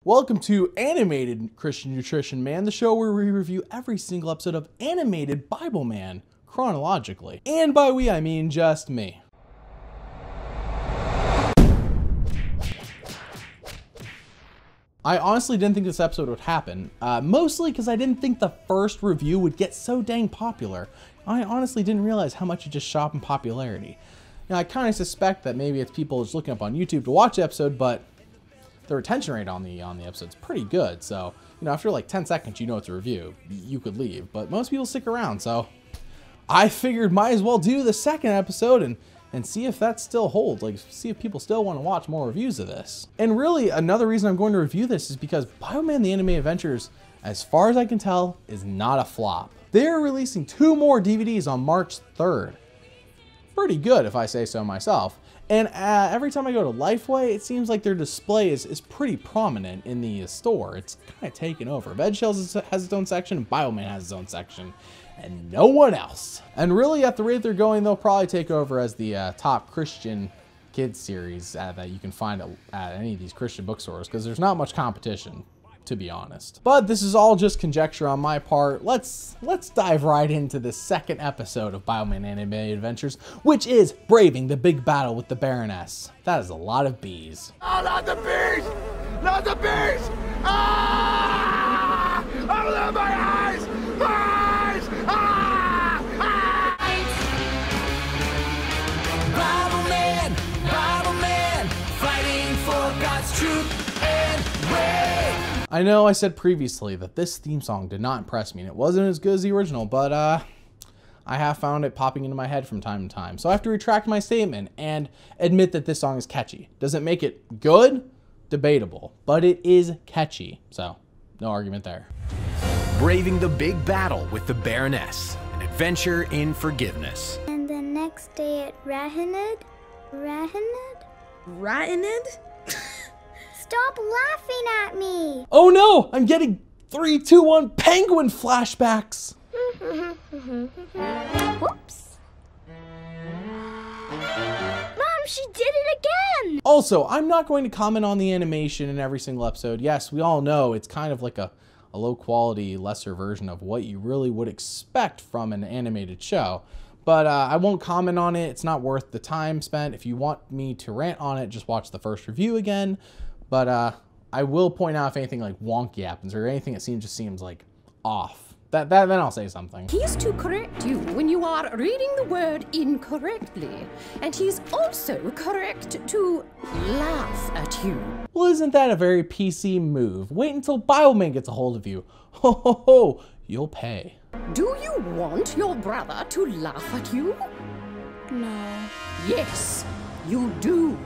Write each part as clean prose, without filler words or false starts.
Welcome to Animated Christian Nutrition Man, the show where we review every single episode of Animated Bible Man chronologically. And by we, I mean just me. I honestly didn't think this episode would happen, mostly because I didn't think the first review would get so dang popular. I honestly didn't realize how much it just shot in popularity. Now, I kind of suspect that maybe it's people just looking up on YouTube to watch the episode, but the retention rate on the episode's pretty good. So, after like 10 seconds, it's a review. You could leave, but most people stick around. So I figured might as well do the second episode and see if that still holds. Like, see if people still want to watch more reviews of this. And really, another reason I'm going to review this is because Bioman the Animated Adventures, as far as I can tell, is not a flop. They're releasing 2 more DVDs on March 3rd. Pretty good, if I say so myself. And every time I go to Lifeway, it seems like their display is pretty prominent in the store. It's kind of taken over. VeggShells has its own section, and Bioman has its own section, and no one else. And really, at the rate they're going, they'll probably take over as the top Christian kids series that you can find at any of these Christian bookstores, because there's not much competition, to be honest. But this is all just conjecture on my part. Let's dive right into the second episode of Bioman Animated Adventures, which is Braving the Big Battle with the Baroness. That is a lot of B's. Oh, not the bees! Not the bees! Ah! Oh, my eyes! My eyes! Ah! Ah! Bible man, fighting for God's truth and way. I know I said previously that this theme song did not impress me, and it wasn't as good as the original, but I have found it popping into my head from time to time. So I have to retract my statement and admit that this song is catchy. Does it make it good? Debatable, but it is catchy, so no argument there. Braving the Big Battle with the Baroness, an adventure in forgiveness. And the next day at Rahanad? Stop laughing at me! Oh no! I'm getting 3, 2, 1 penguin flashbacks! Whoops. Mom, she did it again! Also, I'm not going to comment on the animation in every single episode. Yes, we all know it's kind of like a low quality, lesser version of what you really would expect from an animated show. But I won't comment on it. It's not worth the time spent. If you want me to rant on it, just watch the first review again. But I will point out if anything like wonky happens or anything that seems like off. Then I'll say something. He's to correct you when you are reading the word incorrectly. And he's also correct to laugh at you. Well, isn't that a very PC move? Wait until Bioman gets a hold of you. Ho ho ho, you'll pay. Do you want your brother to laugh at you? No. Yes, you do.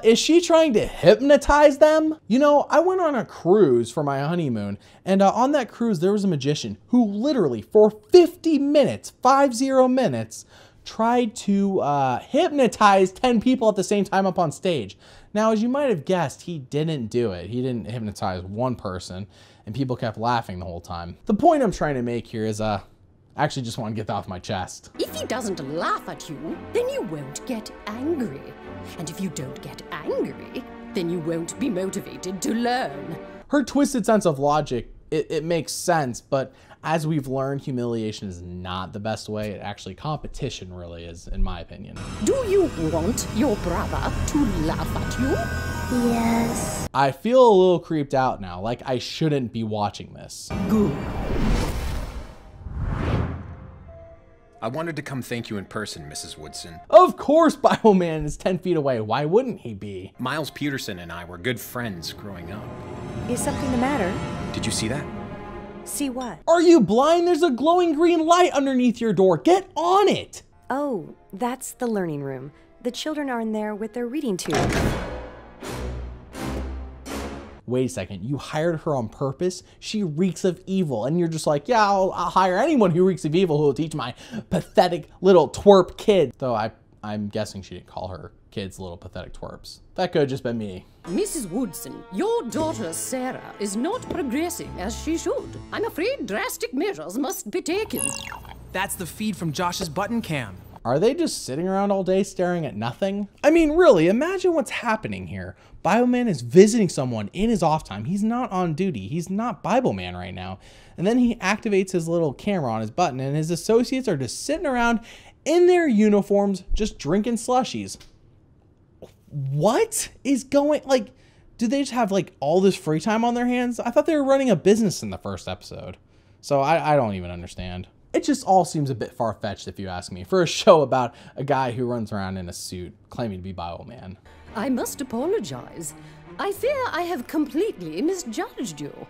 Is she trying to hypnotize them? I went on a cruise for my honeymoon, and on that cruise there was a magician who literally for 50 minutes, 50 minutes, tried to hypnotize 10 people at the same time up on stage. Now, as you might have guessed, he didn't do it. He didn't hypnotize one person, and people kept laughing the whole time. The point I'm trying to make here is, I actually just want to get that off my chest. If he doesn't laugh at you, then you won't get angry. And if you don't get angry, then you won't be motivated to learn. Her twisted sense of logic, it makes sense, but as we've learned, humiliation is not the best way. Actually, competition really is, in my opinion. Do you want your brother to laugh at you? Yes. I feel a little creeped out now, like I shouldn't be watching this. Good. I wanted to come thank you in person, Mrs. Woodson. Of course Bioman is 10 feet away. Why wouldn't he be? Miles Peterson and I were good friends growing up. Is something the matter? Did you see that? See what? Are you blind? There's a glowing green light underneath your door. Get on it. Oh, that's the learning room. The children are in there with their reading tube. Wait a second, you hired her on purpose? She reeks of evil, and you're just like, yeah, I'll hire anyone who reeks of evil who will teach my pathetic little twerp kid. Though I'm guessing she didn't call her kids little pathetic twerps. That could have just been me. Mrs. Woodson, your daughter Sarah is not progressing as she should. I'm afraid drastic measures must be taken. That's the feed from Josh's button cam. Are they just sitting around all day staring at nothing? I mean, really, imagine what's happening here. Bibleman is visiting someone in his off time. He's not on duty. He's not Bibleman right now. And then he activates his little camera on his button, and his associates are just sitting around in their uniforms, just drinking slushies. What is going, like, do they just have like all this free time on their hands? I thought they were running a business in the first episode. So I don't even understand. It just all seems a bit far-fetched, if you ask me, for a show about a guy who runs around in a suit claiming to be Bibleman. I must apologize. I fear I have completely misjudged you.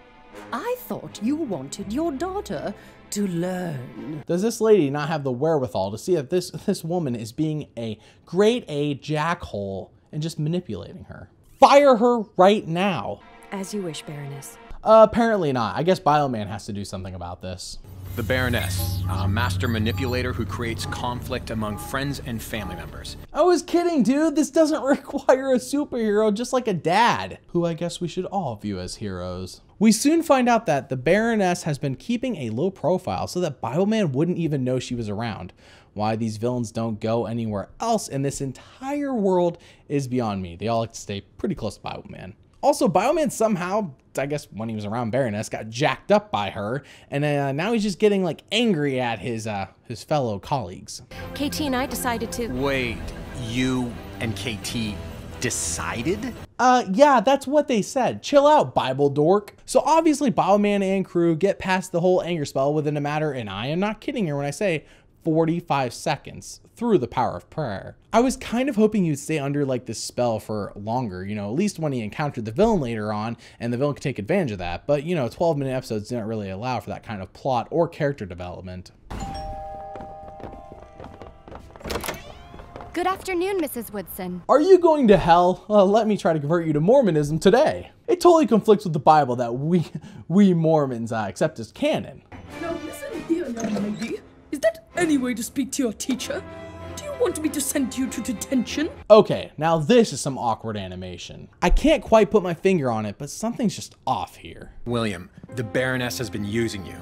I thought you wanted your daughter to learn. Does this lady not have the wherewithal to see that this woman is being a grade A jackhole and just manipulating her? Fire her right now. As you wish, Baroness. Apparently not. I guess Bibleman has to do something about this. The Baroness, a master manipulator who creates conflict among friends and family members. I was kidding, dude. This doesn't require a superhero, just like a dad, who I guess we should all view as heroes. We soon find out that the Baroness has been keeping a low profile so that Bibleman wouldn't even know she was around. Why these villains don't go anywhere else in this entire world is beyond me. They all like to stay pretty close to Bibleman. Also, Bibleman somehow, I guess when he was around Baroness, got jacked up by her, and now he's just getting like angry at his fellow colleagues. KT and I decided to... Wait, you and KT decided? Yeah, that's what they said. Chill out, Bible dork. So obviously, Bibleman and crew get past the whole anger spell within a matter, and I am not kidding here when I say 45 seconds through the power of prayer. I was kind of hoping he would stay under like this spell for longer, you know, at least when he encountered the villain later on and the villain could take advantage of that. But, you know, 12-minute episodes didn't really allow for that kind of plot or character development. Good afternoon, Mrs. Woodson. Are you going to hell? Let me try to convert you to Mormonism today. It totally conflicts with the Bible that we Mormons accept as canon. Now listen here, young lady. Is that any way to speak to your teacher? Do you want me to send you to detention? Okay, now this is some awkward animation. I can't quite put my finger on it, but something's just off here. William, the Baroness has been using you.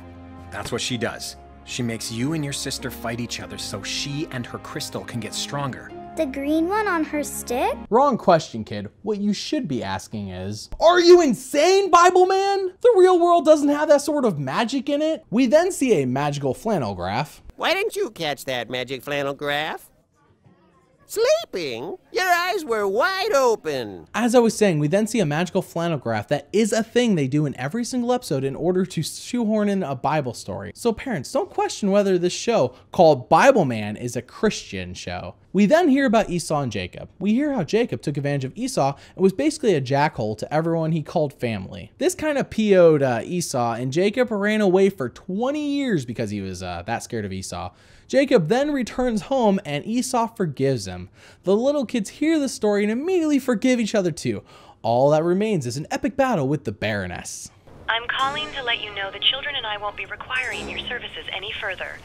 That's what she does. She makes you and your sister fight each other so she and her crystal can get stronger. The green one on her stick? Wrong question, kid. What you should be asking is, are you insane, Bibleman? The real world doesn't have that sort of magic in it. We then see a magical flannel graph. Why didn't you catch that magic flannel graph? Sleeping? Your eyes were wide open. As I was saying, we then see a magical flannel graph that is a thing they do in every single episode in order to shoehorn in a Bible story. So parents, don't question whether this show called Bibleman is a Christian show. We then hear about Esau and Jacob. We hear how Jacob took advantage of Esau and was basically a jackhole to everyone he called family. This kind of PO'd Esau, and Jacob ran away for 20 years because he was that scared of Esau. Jacob then returns home and Esau forgives him. The little kids hear the story and immediately forgive each other too. All that remains is an epic battle with the Baroness. I'm calling to let you know the children and I won't be requiring your services any further.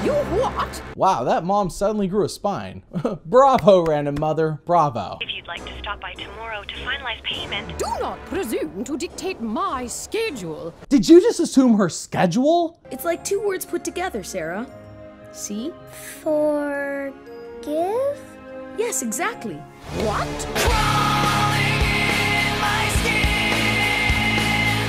You what? Wow, that mom suddenly grew a spine. Bravo, random mother, bravo. If you'd like to stop by tomorrow to finalize payment... Do not presume to dictate my schedule. Did you just assume her schedule? It's like two words put together, Sarah. See? Forgive? Yes, exactly. What? Crawling in my skin,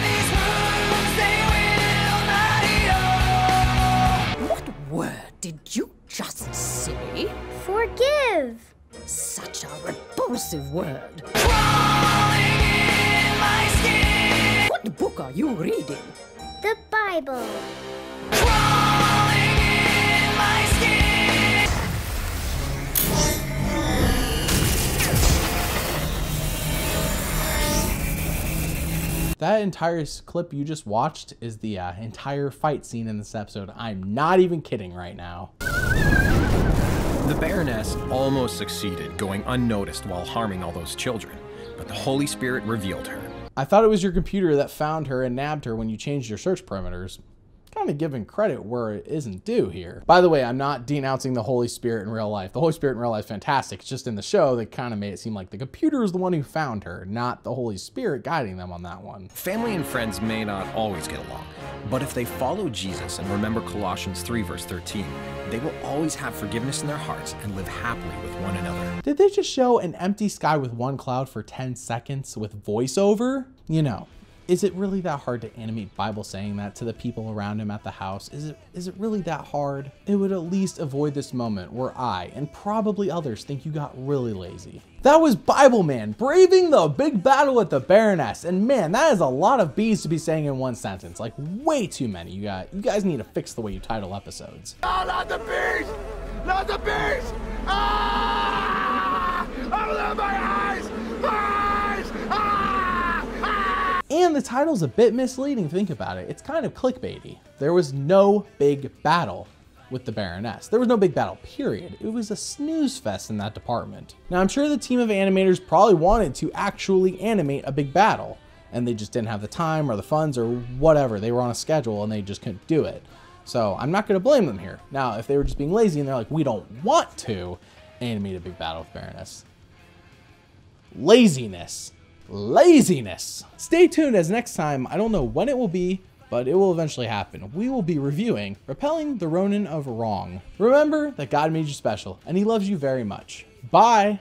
these wounds they will not heal. What word did you just say? Forgive. Such a repulsive word. Crawling in my skin. What book are you reading? The Bible. Crawling in my skin. That entire clip you just watched is the entire fight scene in this episode. I'm not even kidding right now. The Baroness almost succeeded, going unnoticed while harming all those children, but the Holy Spirit revealed her. I thought it was your computer that found her and nabbed her when you changed your search parameters. kind of giving credit where it isn't due here. By the way, I'm not denouncing the Holy Spirit in real life. The Holy Spirit in real life is fantastic. It's just in the show, they kind of made it seem like the computer is the one who found her, not the Holy Spirit guiding them on that one. Family and friends may not always get along, but if they follow Jesus and remember Colossians 3 verse 13, they will always have forgiveness in their hearts and live happily with one another. Did they just show an empty sky with one cloud for 10 seconds with voiceover? You know, is it really that hard to animate Bible saying that to the people around him at the house? Is it really that hard? It would at least avoid this moment where I, and probably others, think you got really lazy. That was Bible Man braving the big battle with the Baroness. And man, that is a lot of B's to be saying in one sentence. Like way too many. You guys need to fix the way you title episodes. Oh, not the beast! Not the beast! Ah! Open my eyes! My eyes! Ah! Ah! And the title's a bit misleading, think about it. It's kind of clickbaity. There was no big battle with the Baroness. There was no big battle, period. It was a snooze fest in that department. Now, I'm sure the team of animators probably wanted to actually animate a big battle, and they just didn't have the time or the funds or whatever. They were on a schedule and they just couldn't do it. So I'm not gonna blame them here. Now, if they were just being lazy and they're like, we don't want to animate a big battle with Baroness. Laziness. Laziness. Stay tuned, as next time, I don't know when it will be, but it will eventually happen. We will be reviewing Repelling the Ronin of Wrong. Remember that God made you special, and he loves you very much. Bye.